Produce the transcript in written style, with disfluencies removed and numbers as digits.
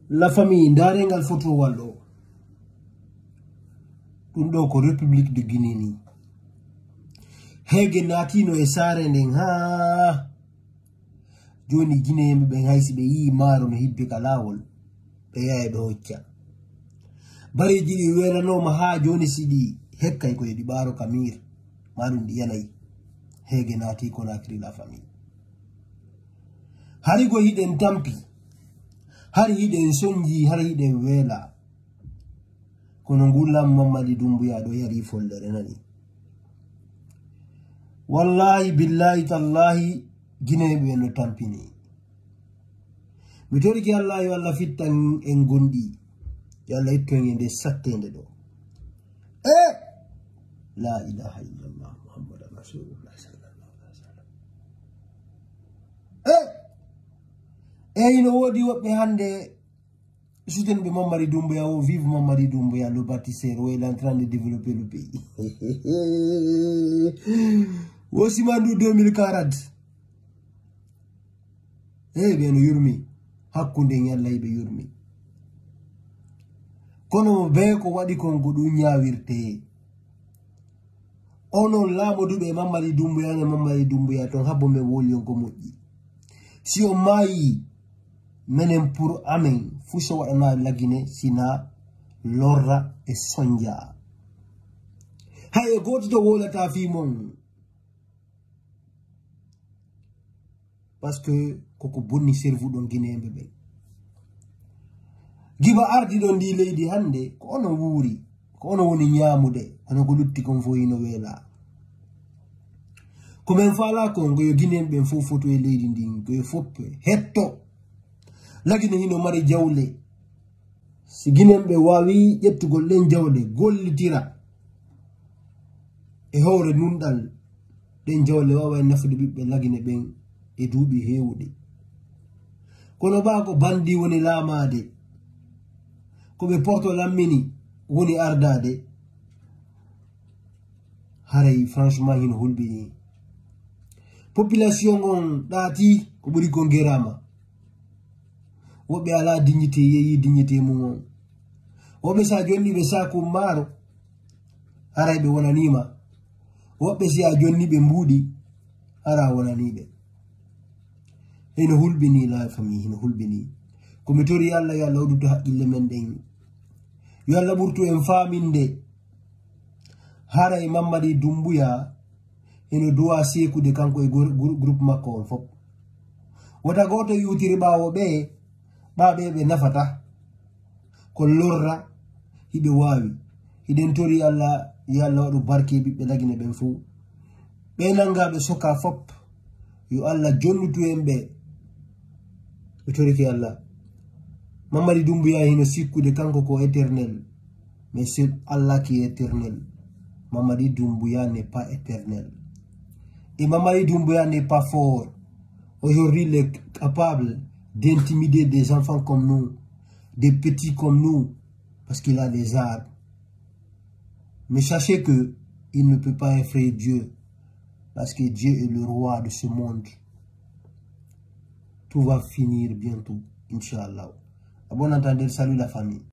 la famille ndarengal photo wallo ɗum ɗo ko République de Guinée ni hege natino e sare nden ha joni Guinée yimɓe ɓe haysi ɓe yi maaro no hibbi ka lawol ɓe yaha ɓe hocca bareji ɗi welanoma ha joni siɗi hekkay koye ɗi ɓaaro kamir maɗum ɗi yanayi hege naati Conakry la famille hari go hiɗen tampi hari hiɗen sonji hari hiɗen weela kono ngullam Mamadi Doumbouya ɗo yari follere nani wallahi billahi tallahi Guinée ɓe no tampini mi toriki Allah yo Allah fittan en gondi yo Allah itton en de sattende ɗo la ilaha illallah muhammadan rasulullah sallallahu alaihi wasallam no wodi woɓɓe hande soutien be Mamadi Doumbouya o vive Mamadi Doumbouya le bâtisseur où il est en train de développer le pays Wosimandu 2040 bien no yurmi hakkunde yalla be yurmi kono be ko wadi kon go ɗum ñawirte onon laamoduɓe Mamadi Doumbouya ne Mamadi Doumbouya ton habbo men woli on ko moƴƴi si on maayi menen pour amen fu so waɗana lagine sina lorra e sonja haye goto to wolata fi mon parce que koko bonni cerveau ɗon guinéɓe ɓe giba ardi ɗon ndi leydi hande ko ono wuuri ko ono woni ñamude hono ko lutti kon fo hino weela komin faala kon koyo guinéen ɓen fof foto e leydi ndin koye foppe hetto lagine hino mari jawle si guinéen ɓe wawi ƴettugol ɗen jawle gollitira e howre nunɗal ɗen jawle wawa nafude ɓiɓɓe lagine ɓen e duuɓi hewɗi kono ba ko bandi woni laamade koɓe porto lammini woni ardade haray franchement hino hulɓini population on ɗaati ko ɓuri ko gerama woɓɓe ala dignité yeeyi dignité mum on woɓɓe sa jonni ɓe saku maaro haray ɓe wonanima woɓɓe si a jonni ɓe mbuuɗi hara wonaniɓe hino hulɓini la famille hino hulɓini komi tori Allah yo Allah oɗuto haqqille men ɗen yo Allah ɓurtu en faminde haray Mamadi Doumbouya eno duwa sekude kanko e groupe makko on fop wota goto yutiri ɓawo ɓaɓe ɓe nafata ko lorra hiɓe wawi hiɗen tori Allah yo Allah waɗu barke ɓiɓɓe lagine ɓen fo ɓe nangaɓe soka fop yo Allah jonnutu en ɓe ɓe toriki Allah Mamadi Doumbouya hino sikkude kanko ko éternel mais c'est Allah qui est éternel Mamadi Doumbouya n'est pas éternel et Mamadi Doumbouya n'est pas fort aujourd'hui il est capable d'intimider des enfants comme nous des petits comme nous parce qu'il a des armes mais sachez que il ne peut pas effrayer Dieu parce que Dieu est le roi de ce monde. Tout va finir bientôt, Inch'Allah. À bon entendeur, salut la famille.